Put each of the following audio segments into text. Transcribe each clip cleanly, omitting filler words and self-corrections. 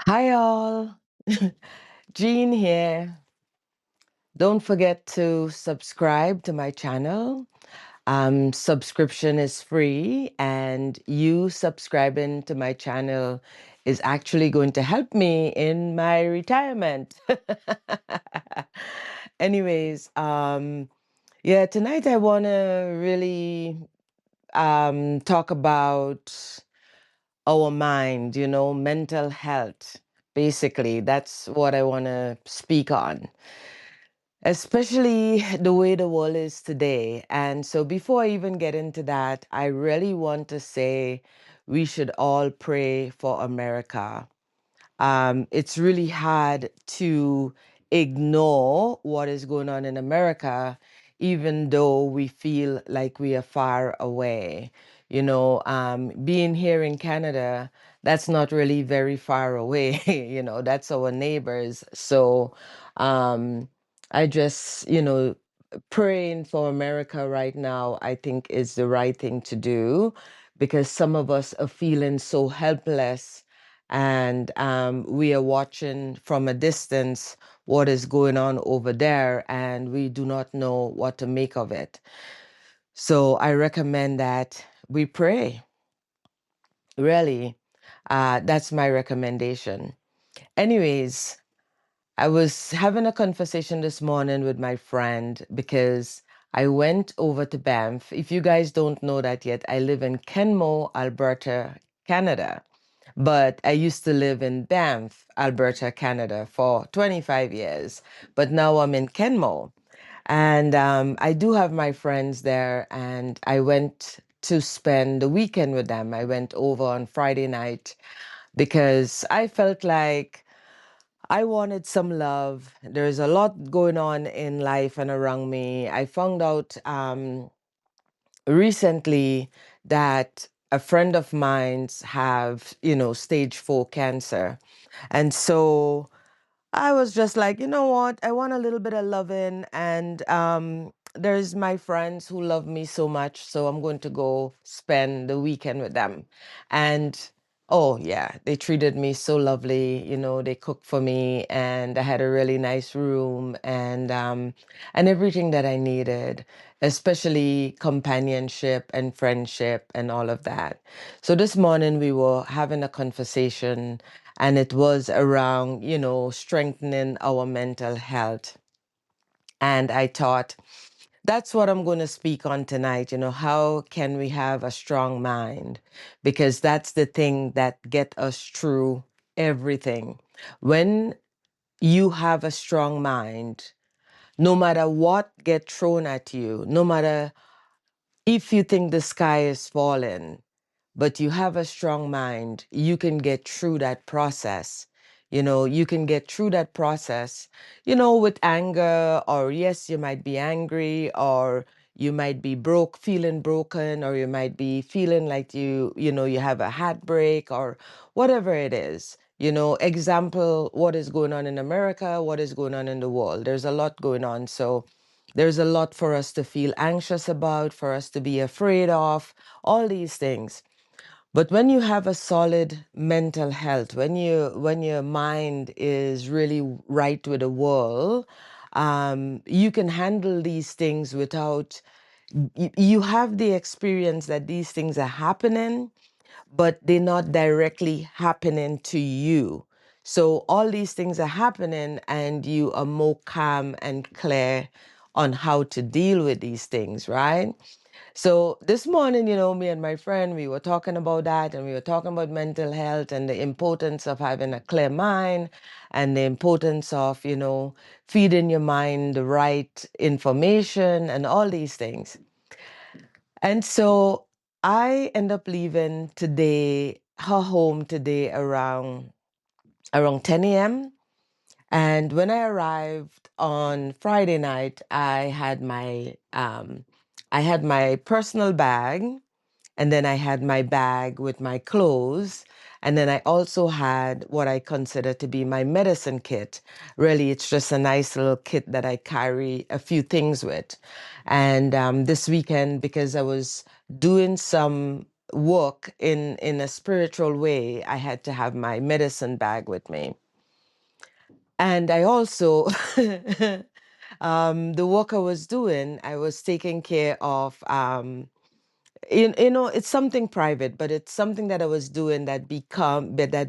Hi all, Jean here. Don't forget to subscribe to my channel. Subscription is free, and you subscribing to my channel is actually going to help me in my retirement. Anyways, yeah, tonight I want to really talk about our mind, mental health. Basically, that's what I want to speak on, especially the way the world is today. And so, before I even get into that, I really want to say we should all pray for America. It's really hard to ignore what is going on in America, even though we feel like we are far away. Being here in Canada, that's not really very far away. That's our neighbors. So I just, praying for America right now, I think is the right thing to do because some of us are feeling so helpless and we are watching from a distance what is going on over there, and we do not know what to make of it. So I recommend that we pray. Really, that's my recommendation. Anyways, I was having a conversation this morning with my friend because I went over to Banff. If you guys don't know that yet, I live in Kenmore, Alberta, Canada. But I used to live in Banff, Alberta, Canada for 25 years. But now I'm in Kenmore. And I do have my friends there, and I went to spend the weekend with them. I went over on Friday night because I felt like I wanted some love. There's a lot going on in life and around me. I found out recently that a friend of mine's have, stage 4 cancer. And so I was just like, you know what? I want a little bit of loving. And there's my friends who love me so much. So I'm going to go spend the weekend with them. And oh, yeah, they treated me so lovely. They cooked for me, and I had a really nice room and everything that I needed, especially companionship and friendship and all of that. So this morning we were having a conversation, and it was around, strengthening our mental health. And I thought, that's what I'm going to speak on tonight. How can we have a strong mind? Because that's the thing that get us through everything. When you have a strong mind, no matter what get thrown at you, no matter if you think the sky is falling, but you have a strong mind, you can get through that process. You can get through that process, with anger, or yes, you might be angry, or you might be feeling broken, or you might be feeling like you have a heartbreak, or whatever it is. Example, what is going on in America, what is going on in the world. There's a lot going on. So there's a lot for us to feel anxious about, for us to be afraid of, all these things. But when you have a solid mental health, when your mind is really right with the world, you can handle these things without. You have the experience that these things are happening, but they're not directly happening to you. So all these things are happening, and you are more calm and clear on how to deal with these things, right? So this morning, me and my friend, we were talking about that, and we were talking about mental health and the importance of having a clear mind, and the importance of, feeding your mind the right information and all these things. And so I end up leaving her home today around 10 a.m. And when I arrived on Friday night, I had my personal bag, and then I had my bag with my clothes. And then I also had what I consider to be my medicine kit. Really, it's just a nice little kit that I carry a few things with. And this weekend, because I was doing some work in a spiritual way, I had to have my medicine bag with me. And I also, the work I was doing, I was taking care of, you know, it's something private, but it's something that I was doing that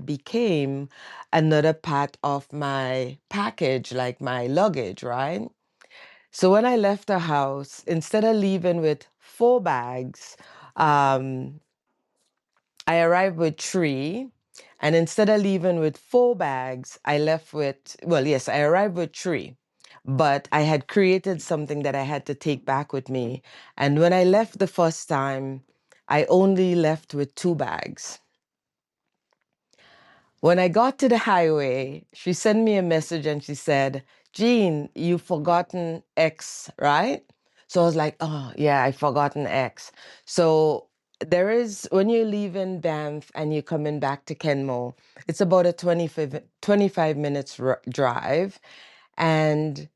became another part of my package, like my luggage, right? So when I left the house, instead of leaving with 4 bags, um, I arrived with 3. And instead of leaving with 4 bags, I left with, well, yes, I arrived with 3. But I had created something that I had to take back with me. And when I left the first time, I only left with 2 bags. When I got to the highway, she sent me a message and she said, Jean, you've forgotten X, right? So I was like, oh, yeah, I've forgotten X. So there is, when you're leaving Banff and you're coming back to Kenmore, it's about a 25 minutes drive. And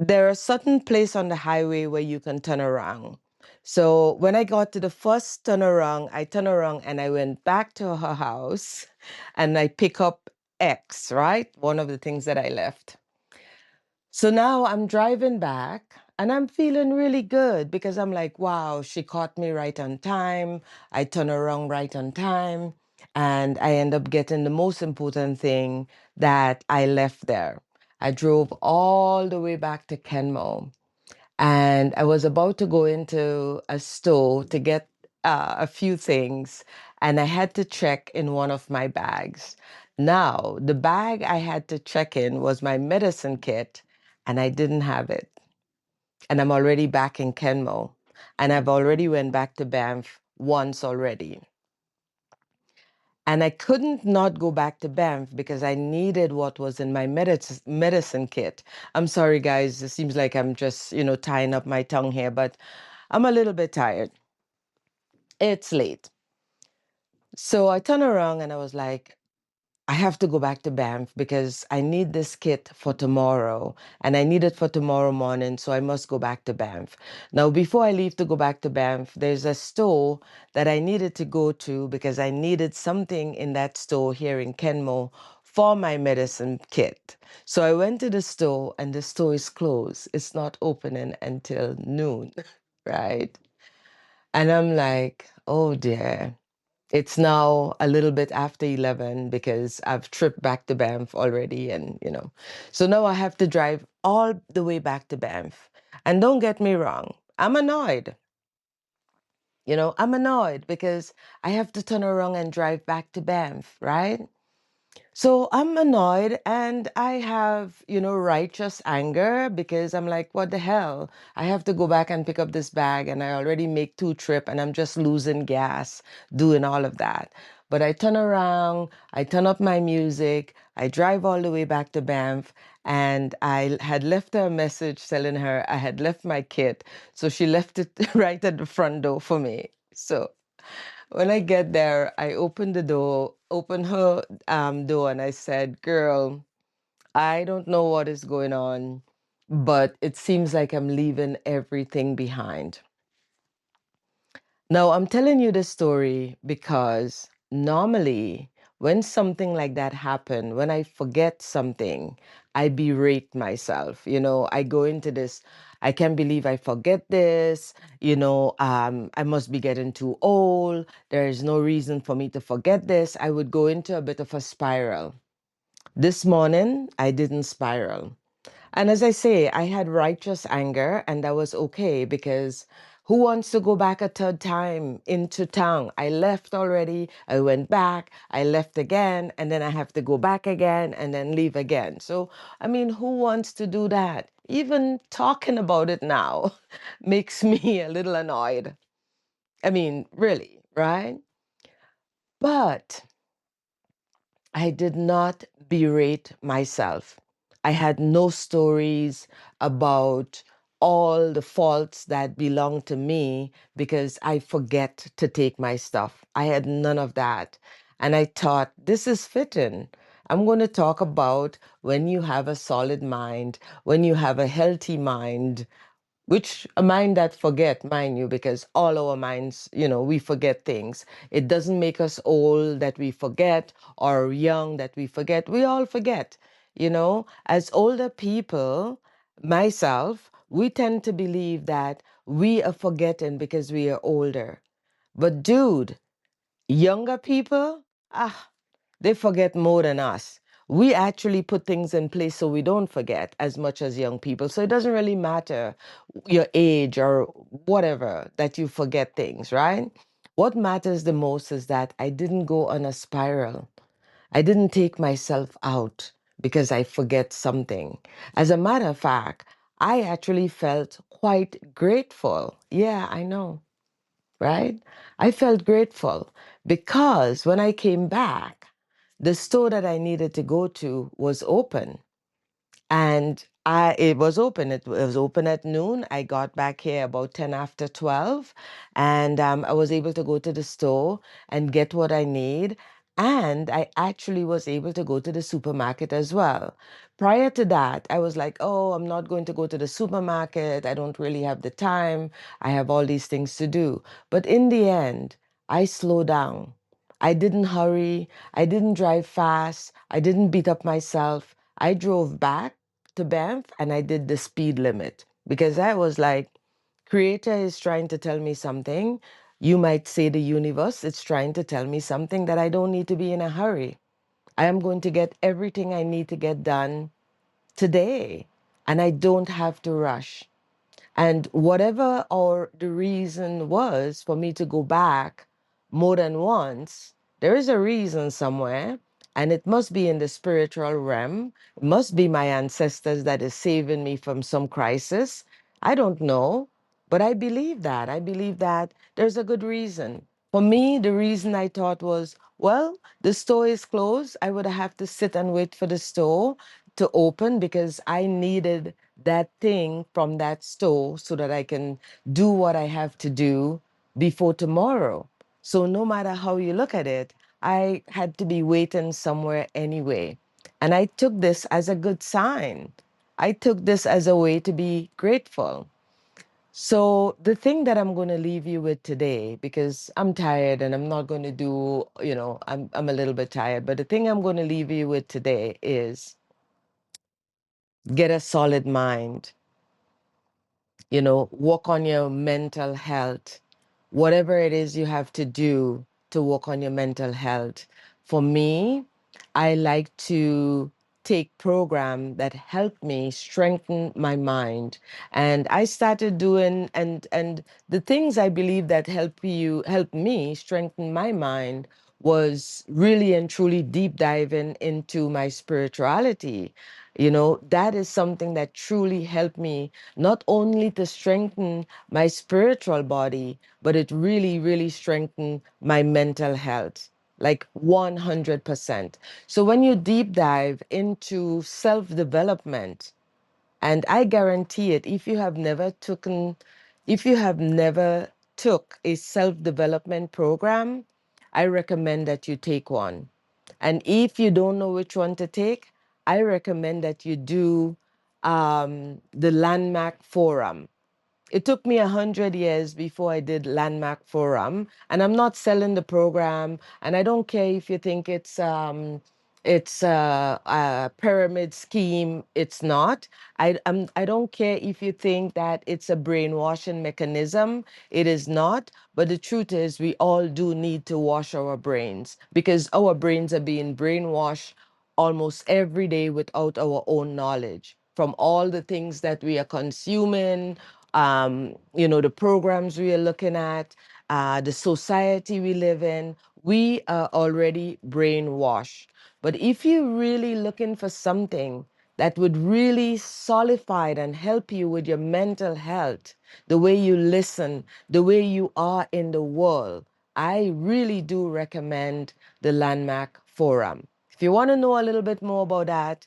there are certain place on the highway where you can turn around. So when I got to the first turnaround, I turned around and I went back to her house and I pick up X, right? One of the things that I left. So now I'm driving back and I'm feeling really good because I'm like, wow, she caught me right on time. I turn around right on time. And I end up getting the most important thing that I left there. I drove all the way back to Kenmore and I was about to go into a store to get a few things, and I had to check in one of my bags. Now, the bag I had to check in was my medicine kit, and I didn't have it. And I'm already back in Kenmore, and I've already went back to Banff once already. And I couldn't not go back to Banff because I needed what was in my medicine kit. I'm sorry, guys. It seems like I'm just, you know, tying up my tongue here, but I'm a little bit tired. It's late. So I turned around and I was like, I have to go back to Banff because I need this kit for tomorrow and I need it for tomorrow morning. So I must go back to Banff. Now, before I leave to go back to Banff, there's a store that I needed to go to because I needed something in that store here in Kenmore for my medicine kit. So I went to the store and the store is closed. It's not opening until noon, right? And I'm like, oh dear. It's now a little bit after 11 because I've tripped back to Banff already. And, you know, so now I have to drive all the way back to Banff. And don't get me wrong, I'm annoyed. You know, I'm annoyed because I have to turn around and drive back to Banff, right? So I'm annoyed and I have, you know, righteous anger because I'm like, what the hell? I have to go back and pick up this bag and I already make 2 trips and I'm just losing gas doing all of that. But I turn around, I turn up my music, I drive all the way back to Banff and I had left her a message telling her I had left my kit. So she left it right at the front door for me. So when I get there, I open the door, open her door, and I said, girl, I don't know what is going on, but it seems like I'm leaving everything behind. Now, I'm telling you this story because normally when something like that happen, when I forget something, I berate myself. You know, I go into this, I can't believe I forget this. You know, I must be getting too old. There is no reason for me to forget this. I would go into a bit of a spiral. This morning, I didn't spiral. And as I say, I had righteous anger, and that was okay because who wants to go back a third time into town? I left already, I went back, I left again, and then I have to go back again and then leave again. So, I mean, who wants to do that? Even talking about it now makes me a little annoyed. I mean, really, right? But I did not berate myself. I had no stories about all the faults that belong to me because I forget to take my stuff. I had none of that. And I thought, this is fitting. I'm going to talk about when you have a solid mind, when you have a healthy mind, which a mind that forget, mind you, because all our minds, we forget things. It doesn't make us old that we forget or young that we forget. We all forget, as older people, myself, we tend to believe that we are forgetting because we are older. But dude, younger people, they forget more than us. We actually put things in place so we don't forget as much as young people. So it doesn't really matter your age or whatever that you forget things, right? What matters the most is that I didn't go on a spiral. I didn't take myself out because I forget something. As a matter of fact, I actually felt quite grateful. Yeah, I know, right? I felt grateful because when I came back, the store that I needed to go to was open. And it was open. It was open at noon. I got back here about 10 after 12, and I was able to go to the store and get what I need. And I actually was able to go to the supermarket as well. Prior to that, I was like, oh, I'm not going to go to the supermarket. I don't really have the time. I have all these things to do. But in the end, I slowed down. I didn't hurry. I didn't drive fast. I didn't beat up myself. I drove back to Banff and I did the speed limit because I was like, Creator is trying to tell me something. You might say the universe, it's trying to tell me something that I don't need to be in a hurry. I am going to get everything I need to get done today, and I don't have to rush. And whatever or the reason was for me to go back more than once, there is a reason somewhere, and it must be in the spiritual realm. It must be my ancestors that is saving me from some crisis. I don't know, but I believe that. I believe that there's a good reason. For me, the reason I thought was, well, the store is closed. I would have to sit and wait for the store to open because I needed that thing from that store so that I can do what I have to do before tomorrow. So no matter how you look at it, I had to be waiting somewhere anyway. And I took this as a good sign. I took this as a way to be grateful. So the thing that I'm going to leave you with today, because I'm tired and I'm not going to do, I'm a little bit tired, but the thing I'm going to leave you with today is get a solid mind, work on your mental health, whatever it is you have to do to work on your mental health. For me, I like to take program that help me strengthen my mind. And I started doing and the things I believe that help me strengthen my mind was really and truly deep diving into my spirituality. That is something that truly helped me not only to strengthen my spiritual body, but it really, really strengthened my mental health, like 100%. So when you deep dive into self development, and I guarantee it, if you have never took a self development program, I recommend that you take one. And if you don't know which one to take, I recommend that you do the Landmark Forum. It took me 100 years before I did Landmark Forum, and I'm not selling the program. And I don't care if you think it's a pyramid scheme. It's not. I don't care if you think that it's a brainwashing mechanism. It is not. But the truth is, we all do need to wash our brains because our brains are being brainwashed almost every day without our own knowledge from all the things that we are consuming, the programs we are looking at, the society we live in. We are already brainwashed. But if you're really looking for something that would really solidify and help you with your mental health, the way you listen, the way you are in the world, I really do recommend the Landmark Forum. If you want to know a little bit more about that,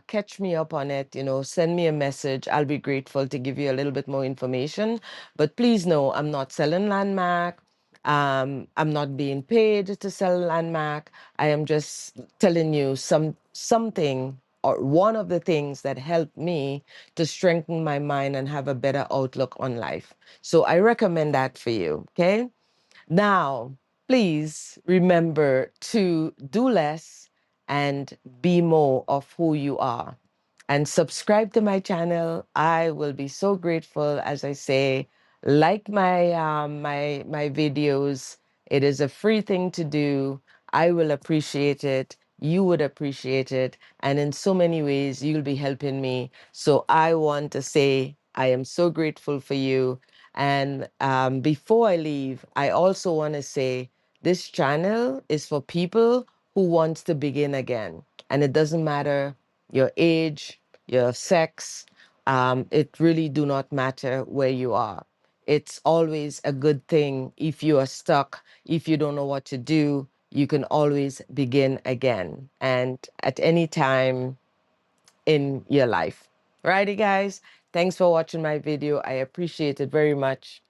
catch me up on it, send me a message. I'll be grateful to give you a little bit more information. But please know I'm not selling Landmark. I'm not being paid to sell Landmark. I am just telling you something one of the things that helped me to strengthen my mind and have a better outlook on life. So I recommend that for you. Okay. Now, please remember to do less and be more of who you are. And subscribe to my channel. I will be so grateful. As I say, like my videos. It is a free thing to do. I will appreciate it. You would appreciate it. And in so many ways, you'll be helping me. So I want to say I am so grateful for you. And before I leave, I also want to say this channel is for people who wants to begin again. And it doesn't matter your age, your sex. It really do not matter where you are. It's always a good thing if you are stuck, if you don't know what to do, you can always begin again and at any time in your life. Righty, guys. Thanks for watching my video. I appreciate it very much.